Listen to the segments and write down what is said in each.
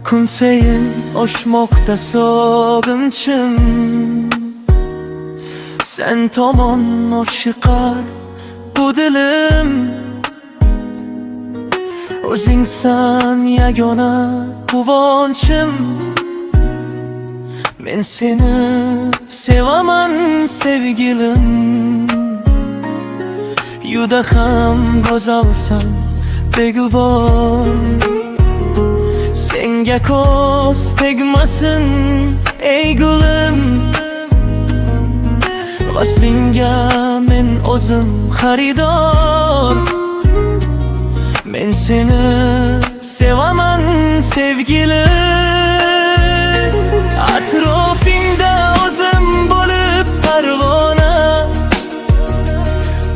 kun sayin oshmoqda sog'inchim. Sen tomon oshiqar bu dilim. O'zingsan yagona quvonchim. Men seni sevaman sevgilim. Juda ham go'zalsan begulbor. Senga ko'z tegmasin ey gulim. Vaslingga men o'zim xaridor. Men seni sevaman sevgilim. Atrofingda o'zim bo'lib parvona.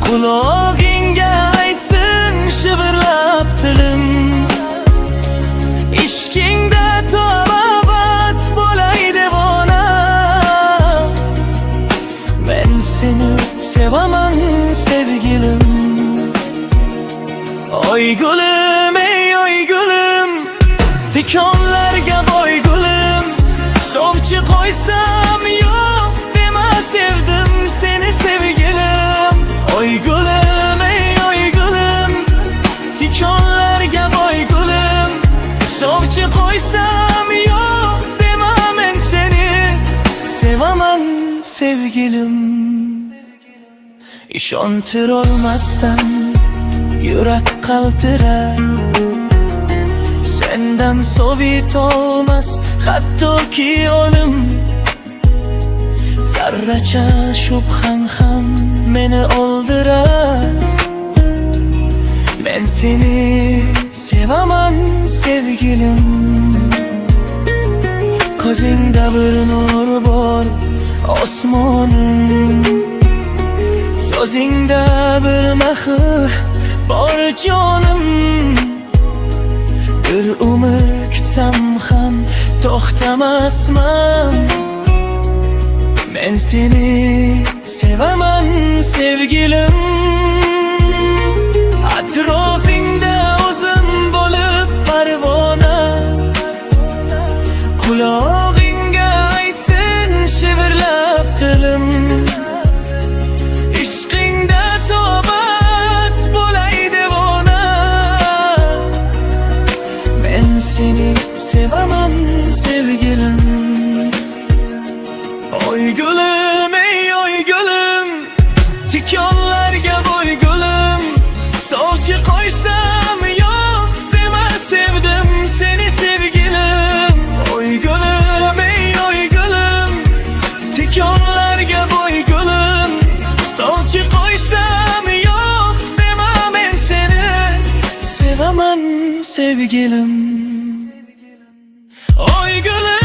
Qulog'ingga aytsin shivirlab tilim. Ishqingda to'bat bo'lay devona. Men seni sevaman sevgilim. Oy gülüm ey oy gülüm, tikonlarga boy gülüm. Sovchi qo'ysam yo'q dema sevdim seni sevgilim. Oy gülüm ey oy gülüm, tikonlarga boy gülüm. Sovchi qo'ysam yo'q dema men seni sevaman sevgilim. İshontirolmasdan yurak qaltirar. Sendan sovit olmas hattoki o'lim. Zarracha shubhang ham meni o'ldirar. Men seni sevaman sevgilim. Ko'zingda bir nur bor osmonim. So'zingda bir mehr bor jonim. Bir umr kutsam ham to'xtamasman. Men seni sevaman sevgilim. Atrofingda o'zim bo'lib parvona. Qulog'ingga aytsin shivirlab tilim. Ishqingda to'bat bo'lay devona. Men seni sevaman sevgilim. Oy gülüm ey oy gülüm, tikonlarga boy gülüm. Sovchi qo'ysam yo'q dema sevdim seni sevgilim. Oy gülüm ey oy gülüm, tikonlarga boy gülüm. Sovchi qo'ysam yo'q dema men seni sevaman sevgilim. Oy gülüm